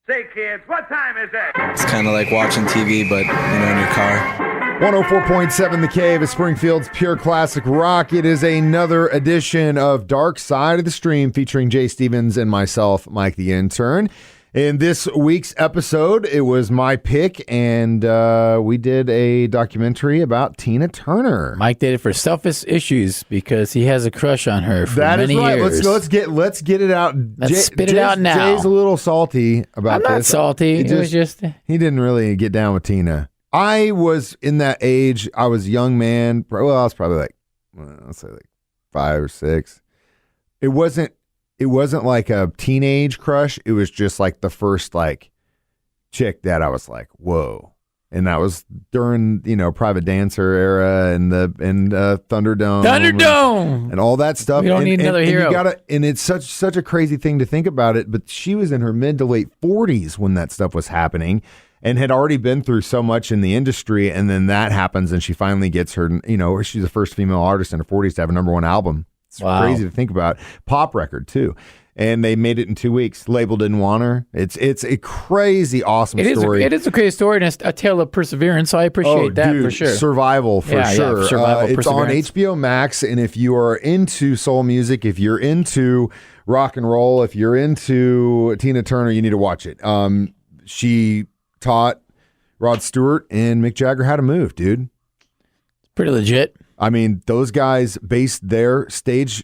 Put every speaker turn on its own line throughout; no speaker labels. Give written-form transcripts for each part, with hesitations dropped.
Say, kids, what time is it?
It's kind of like watching TV, but, in your car.
104.7 The Cave is Springfield's pure classic rock. It is another edition of Dark Side of the Stream featuring Jay Stevens and myself, Mike the Intern. In this week's episode, it was my pick, and we did a documentary about Tina Turner.
Mike did it for selfish issues because he has a crush on her for
That is
many
right.
years.
Let's get it out.
Let's spit it out now.
Jay's a little salty about this.
I'm not salty. It was just
he didn't really get down with Tina. I was in that age. I was a young man. Well, I was probably let's say 5 or 6. It wasn't like a teenage crush. It was just like the first chick that I was like, whoa. And that was during, Private Dancer era and Thunderdome. And all that stuff.
We don't need another hero.
And it's such a crazy thing to think about it, but she was in her mid to late 40s when that stuff was happening and had already been through so much in the industry. And then that happens and she finally gets her, she's the first female artist in her 40s to have a #1 album. It's crazy to think about. Pop record, too. And they made it in 2 weeks. Label didn't want her. It's a crazy, awesome story.
It is a crazy story, and it's a tale of perseverance, so I appreciate that for sure.
Survival, for sure.
Yeah, survival,
it's on HBO Max, and if you are into soul music, if you're into rock and roll, if you're into Tina Turner, you need to watch it. She taught Rod Stewart and Mick Jagger how to move, dude.
Pretty legit.
I mean, those guys based their stage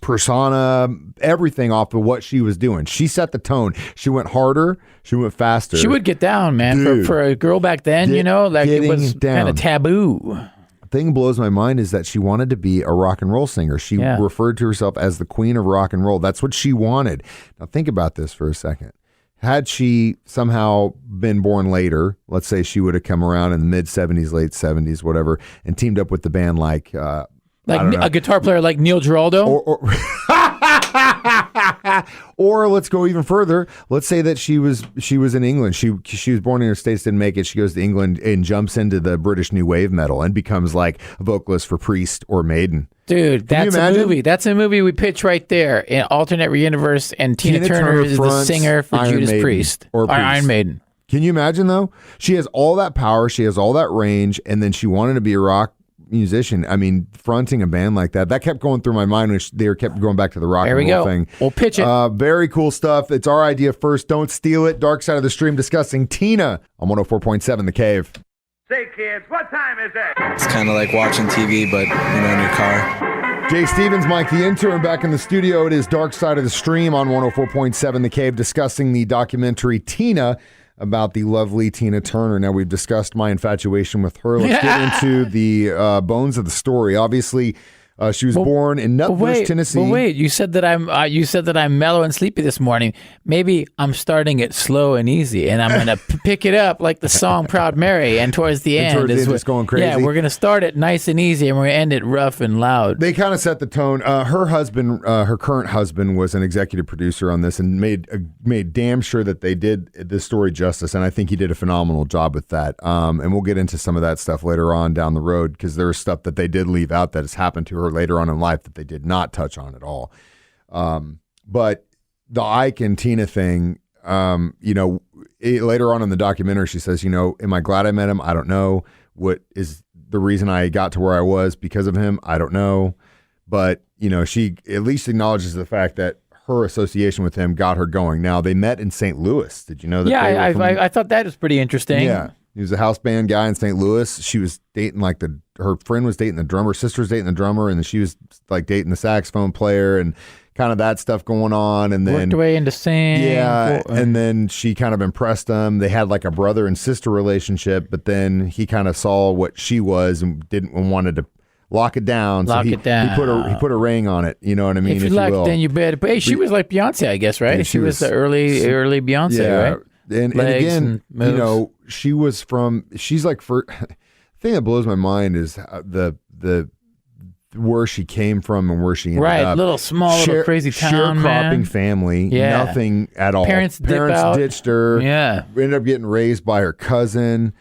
persona, everything off of what she was doing. She set the tone. She went harder. She went faster.
She would get down, man.
Dude,
for a girl back then, it was kind of taboo.
The thing blows my mind is that she wanted to be a rock and roll singer. She referred to herself as the queen of rock and roll. That's what she wanted. Now think about this for a second. Had she somehow been born later, let's say she would have come around in the mid-70s, late 70s, whatever, and teamed up with the band like
a guitar player like Neil Giraldo?
Or let's go even further. Let's say that she was in England. She was born in the States, didn't make it. She goes to England and jumps into the British New Wave metal and becomes like a vocalist for Priest or Maiden.
Dude, that's a movie. That's a movie we pitch right there in alternate universe, and Tina Turner is the singer for Judas Priest or Iron Maiden.
Can you imagine though? She has all that power, she has all that range, and then she wanted to be a rock musician. I mean, fronting a band like that kept going through my mind when they kept going back to the rock and roll thing.
We'll pitch it.
Very cool stuff. It's our idea first. Don't steal it. Dark Side of the Stream discussing Tina on 104.7 The Cave.
Say, kids, what time is it?
It's kind of like watching TV, but, in your car.
Jay Stevens, Mike the Intern, back in the studio. It is Dark Side of the Stream on 104.7 The Cave discussing the documentary Tina about the lovely Tina Turner. Now, we've discussed my infatuation with her. Let's get into the bones of the story. Obviously, she was born in Nutbush, Tennessee.
But wait, you said that I'm mellow and sleepy this morning. Maybe I'm starting it slow and easy, and I'm going to pick it up like the song "Proud Mary," and towards the end,
it's going crazy.
Yeah, we're going to start it nice and easy, and we're going to end it rough and loud.
They kind of set the tone. Her husband, her current husband, was an executive producer on this, and made damn sure that they did this story justice. And I think he did a phenomenal job with that. And we'll get into some of that stuff later on down the road because there was stuff that they did leave out that has happened to her later on in life that they did not touch on at all. But the Ike and Tina thing, later on in the documentary, she says, am I glad I met him? I don't know. What is the reason I got to where I was because of him? I don't know. But, she at least acknowledges the fact that her association with him got her going. Now, they met in St. Louis. Did you know that?
Yeah, I thought that was pretty interesting.
Yeah. He was a house band guy in St. Louis. She was dating her friend was dating the drummer, sister's dating the drummer, and then she was dating the saxophone player and kind of that stuff going on. And then
worked her way into singing.
Yeah. And then she kind of impressed him. They had like a brother and sister relationship, but then he kind of saw what she was and wanted to lock it down. He put a ring on it. You know what I mean?
If you like, then you better. But hey, she was like Beyonce, I guess, right? She was the early Beyonce, right?
And again, she's like, the thing that blows my mind is the where she came from and where she ended up.
Little crazy town,
sharecropping family, nothing at all.
Parents ditched her.
Yeah, ended up getting raised by her cousin.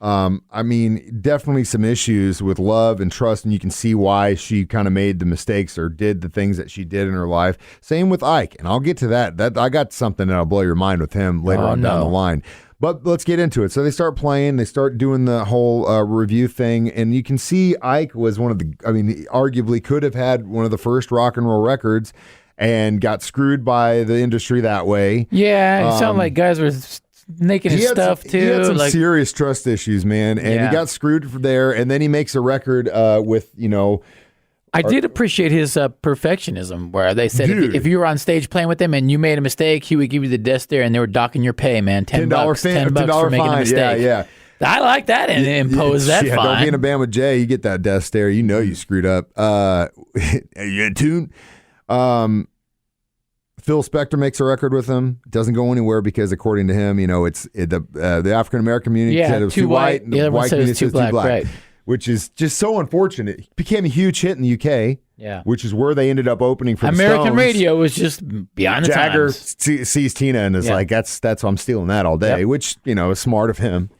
I mean, definitely some issues with love and trust, and you can see why she kind of made the mistakes or did the things that she did in her life. Same with Ike, and I'll get to that. I got something that'll blow your mind with him later on down the line. But let's get into it. So they start playing, they start doing the whole review thing, and you can see Ike was one of the, I mean, he arguably could have had one of the first rock and roll records and got screwed by the industry that way.
Yeah, it sounded like guys were making his stuff too.
He had some serious trust issues, man, and he got screwed there, and then he makes a record with, you know,
I did appreciate his perfectionism, where they said if you were on stage playing with him and you made a mistake, he would give you the desk there, and they were docking your pay, man. $10 for making a mistake.
Yeah.
I like that and impose that fine.
Don't be in a band with Jay. You get that desk stare. You know you screwed up. Are you in tune? Phil Spector makes a record with him. Doesn't go anywhere because, according to him, you know, the African American community said it was too white, and the white community says too black. Right. Which is just so unfortunate. It became a huge hit in the UK, which is where they ended up opening for
American
the Stones.
Radio was just beyond the
Jagger
times.
sees Tina and is like, that's I'm stealing that all day, which, you know, is smart of him.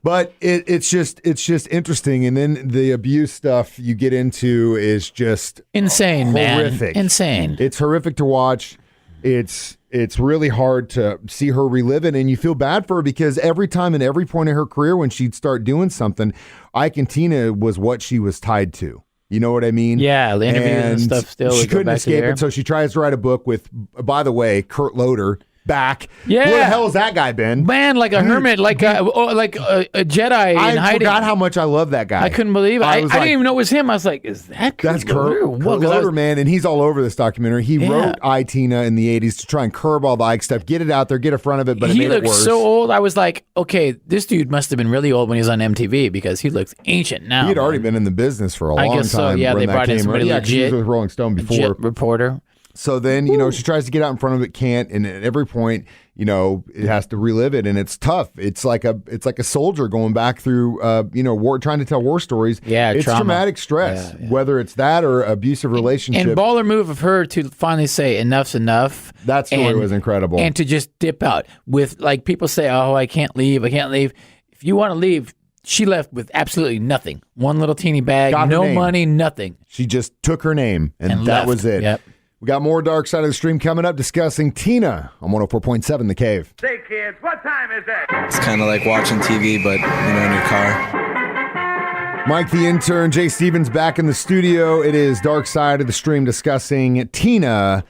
But it's just interesting, and then the abuse stuff you get into is just
insane,
horrific.
Man. Insane.
It's horrific to watch. It's really hard to see her relive it, and you feel bad for her because every time and every point in her career when she'd start doing something, Ike and Tina was what she was tied to. You know what I mean?
Yeah, the interviews and stuff still.
She couldn't escape it, so she tries to write a book with, by the way, Kurt Loder. Back.
Yeah.
Where the hell has that guy been?
Man, like a hermit, like a Jedi in hiding.
I forgot how much I love that guy.
I couldn't believe it. I didn't even know it was him. I was like, is that Kurt
That's Kurt Loder, man, and he's all over this documentary. He wrote I, Tina in the 80s to try and curb all the Ike stuff, get it out there, get in front of it, but it made it worse. He
looks so old. I was like, okay, this dude must have been really old when he was on MTV because he looks ancient now.
He had already been in the business for a long time.
So, yeah, they brought in somebody legit.
He was with Rolling Stone before.
Reporter.
So then, you know, she tries to get out in front of it, can't, and at every point, you know, it has to relive it, and it's tough. It's like a soldier going back through, you know, war, trying to tell war stories.
Yeah,
it's traumatic stress, whether it's that or abusive relationship.
And baller move of her to finally say enough's enough.
That story was incredible,
and to just dip out with, like, people say, oh, I can't leave. If you want to leave. She left with absolutely nothing. One little teeny bag, no money, nothing.
She just took her name, and that
left.
was it.
Yep.
We got more Dark Side of the Stream coming up, discussing Tina on 104.7 The Cave.
Say, kids, what time is it?
It's kind of like watching TV, but, you know, in your car.
Mike the Intern, Jay Stevens back in the studio. It is Dark Side of the Stream discussing Tina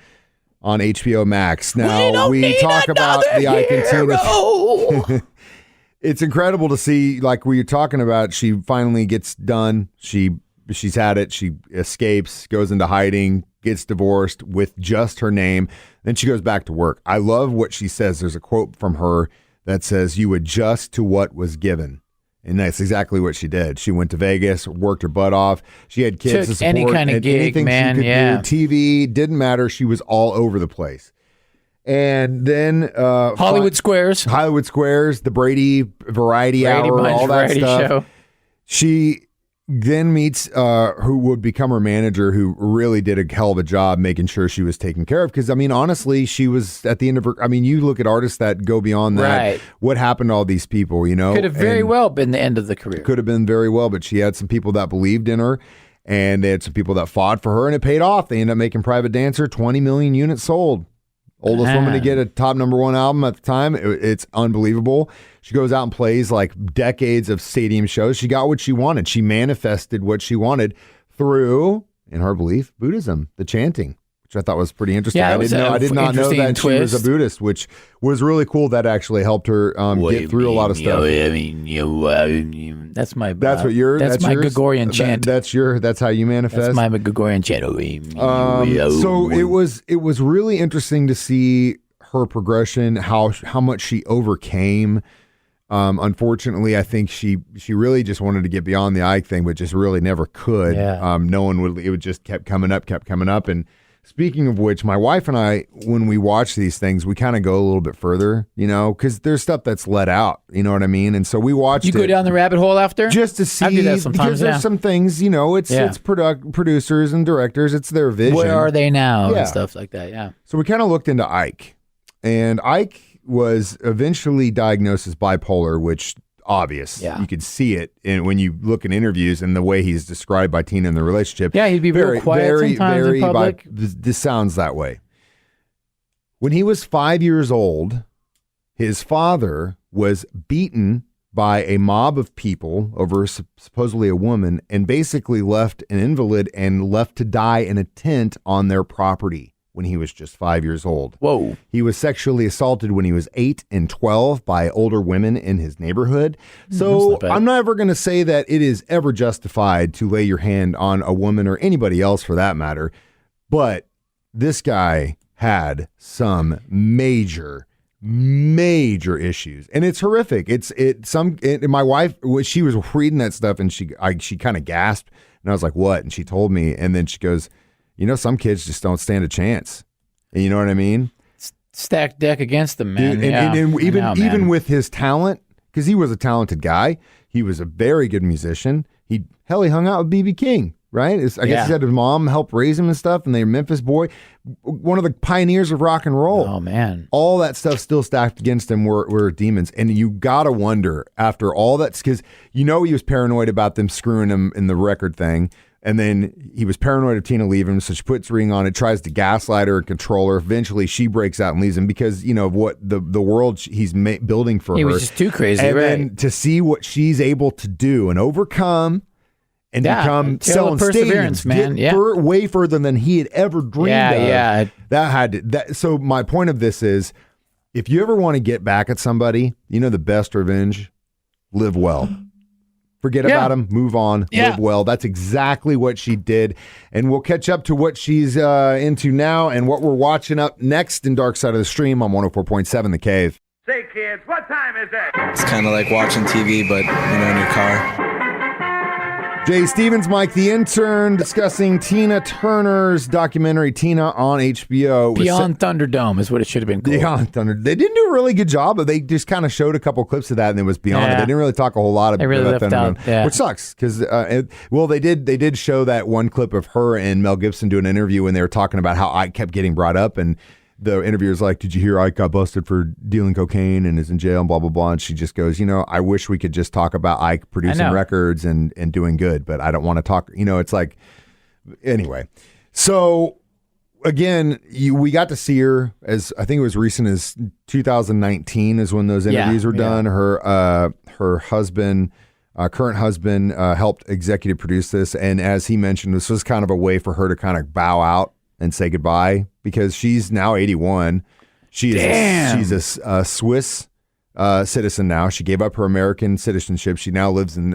on HBO Max. Now, we talk about the Ike and Tina. It's incredible to see, like we were talking about, she finally gets done. She's had it. She escapes, goes into hiding, gets divorced with just her name. Then she goes back to work. I love what she says. There's a quote from her that says, "You adjust to what was given." And that's exactly what she did. She went to Vegas, worked her butt off. She had kids to support.
Any kind of gig,
anything
man.
She could do. TV, didn't matter. She was all over the place. And then
Hollywood Squares,
the Brady Variety Hour, all that stuff.
Show.
She then meets who would become her manager, who really did a hell of a job making sure she was taken care of. Because, I mean, honestly, she was at the end of her... I mean, you look at artists that go beyond that.
Right.
What happened to all these people, you know?
Could have very well been the end of the career.
Could have been very well, but she had some people that believed in her, and they had some people that fought for her, and it paid off. They ended up making Private Dancer 20 million units sold. Oldest woman to get a top #1 album at the time. It's unbelievable. She goes out and plays like decades of stadium shows. She got what she wanted. She manifested what she wanted through, in her belief, Buddhism, the chanting, which I thought was pretty interesting.
Yeah,
I did not know that she was a Buddhist, which was really cool. That actually helped her get through a lot of stuff.
That's my.
That's what you're.
That's my Gregorian chant.
That's how you manifest.
That's my Gregorian chant.
So it was really interesting to see her progression, how much she overcame. Unfortunately, I think she really just wanted to get beyond the Ike thing, but just really never could.
Yeah.
No one would. It would just kept coming up. And speaking of which, my wife and I, when we watch these things, we kind of go a little bit further, you know, because there's stuff that's let out. You know what I mean? And so we watched.
You go down the rabbit hole after
just to see.
I do that sometimes.
Because there's some things, you know, it's producers and directors. It's their vision.
Where are they now? And stuff like that. Yeah.
So we kind of looked into Ike, and Ike was eventually diagnosed as bipolar, which obvious.
Yeah.
You could see it when you look at interviews and the way he's described by Tina in the relationship.
Yeah, he'd be real quiet sometimes in public.
This sounds that way. When he was 5 years old, his father was beaten by a mob of people over supposedly a woman, and basically left an invalid and left to die in a tent on their property when he was just 5 years old.
Whoa.
He was sexually assaulted when he was 8 and 12 by older women in his neighborhood. So I'm never going to say that it is ever justified to lay your hand on a woman or anybody else for that matter. But this guy had some major issues, and it's horrific. My wife, she was reading that stuff, and she kind of gasped, and I was like, "What?" And she told me, and then she goes, some kids just don't stand a chance. And you know what I mean?
Stacked deck against them, man.
Dude, and even with his talent, because he was a talented guy, he was a very good musician. He hung out with B.B. King. Right? I guess he said his mom helped raise him and stuff, and they're Memphis boy, one of the pioneers of rock and roll.
Oh, man.
All that stuff still stacked against him were demons. And you got to wonder, after all that, because he was paranoid about them screwing him in the record thing, and then he was paranoid of Tina leaving him, so she puts a ring on it, tries to gaslight her and control her. Eventually, she breaks out and leaves him because, of what the world he's building for her.
He was just too crazy,
and
right?
then to see what she's able to do and overcome and become selling stadiums,
man.
Way further than he had ever dreamed of. So my point of this is, if you ever want to get back at somebody, the best revenge, live well. Forget about him, move on, live well. That's exactly what she did. And we'll catch up to what she's into now and what we're watching up next in Dark Side of the Stream on 104.7 The Cave.
Say, kids, what time is it?
It's kind of like watching TV, but, in your car.
Jay Stevens, Mike the Intern, discussing Tina Turner's documentary, Tina, on HBO.
Beyond Thunderdome is what it should have been called.
Beyond Thunder. They didn't do a really good job, but they just kind of showed a couple clips of that, and it was Beyond it. They didn't really talk a whole lot about Thunderdome, which sucks, because, they did show that one clip of her and Mel Gibson doing an interview, and they were talking about how Ike kept getting brought up, and the interviewer's like, "Did you hear Ike got busted for dealing cocaine and is in jail and blah, blah, blah." And she just goes, I wish we could just talk about Ike producing records and doing good, but I don't want to talk. It's like, anyway. So again, we got to see her as, I think it was recent as 2019 is when those interviews were done. Her husband, current husband, helped executive produce this. And as he mentioned, this was kind of a way for her to kind of bow out and say goodbye, because she's now 81. She's a Swiss citizen now. She gave up her American citizenship. She now lives in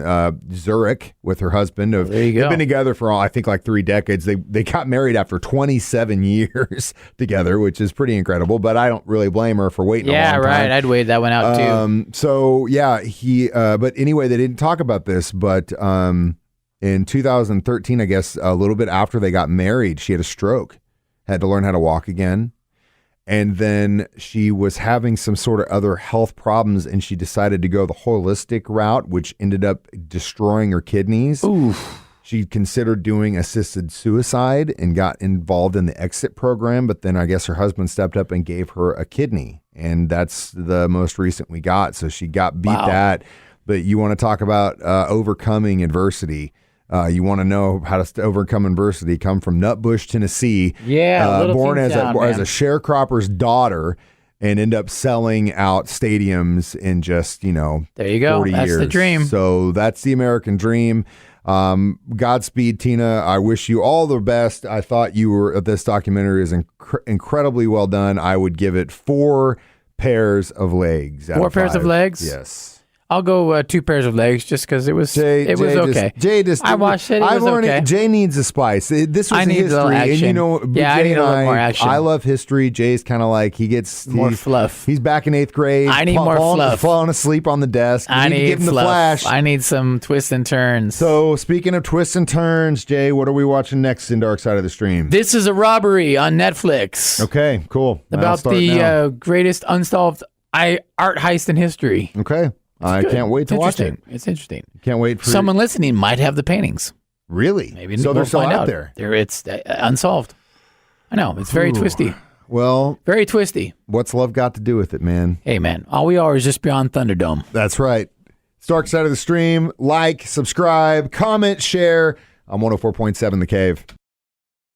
Zurich with her husband.
There you go.
They've been together for I think like 3 decades. They got married after 27 years together, which is pretty incredible. But I don't really blame her for waiting. a long time.
I'd wait that one out too.
So he. But anyway, they didn't talk about this, but. In 2013, I guess a little bit after they got married, she had a stroke, had to learn how to walk again. And then she was having some sort of other health problems, and she decided to go the holistic route, which ended up destroying her kidneys.
Oof.
She considered doing assisted suicide and got involved in the exit program, but then I guess her husband stepped up and gave her a kidney. And that's the most recent we got. So she got beat that. But you want to talk about overcoming adversity. You want to know how to overcome adversity. Come from Nutbush, Tennessee. Born as a sharecropper's daughter, and end up selling out stadiums in just
there you go.
40
That's
years.
The dream.
So that's the American dream. Godspeed, Tina. I wish you all the best. I thought this documentary is incredibly well done. I would give it 4 pairs of legs.
4 pairs of legs?
Yes.
I'll go 2 pairs of legs just because it was okay. I watched it. It was okay.
Jay needs a spice. This was
I need
history,
a little action.
and
I need a little more action.
I love history. Jay's kind of like
more fluff.
He's back in 8th grade.
I need more fluff.
Falling asleep on the desk.
I need
give him
fluff.
The flash.
I need some twists and turns.
So speaking of twists and turns, Jay, what are we watching next in Dark Side of the Stream?
This is a Robbery on Netflix.
Okay, cool.
About the greatest unsolved art heist in history.
Okay. I can't wait to watch it.
It's interesting.
Can't wait for
someone listening might have the paintings.
Really?
Maybe
so.
We'll
They're still
find
out there.
It's unsolved. I know it's very twisty.
Well,
very twisty.
What's love got to do with it, man?
Hey, man, all we are is just beyond Thunderdome.
That's right. Dark Side of the Stream. Like, subscribe, comment, share on 104.7 The Cave.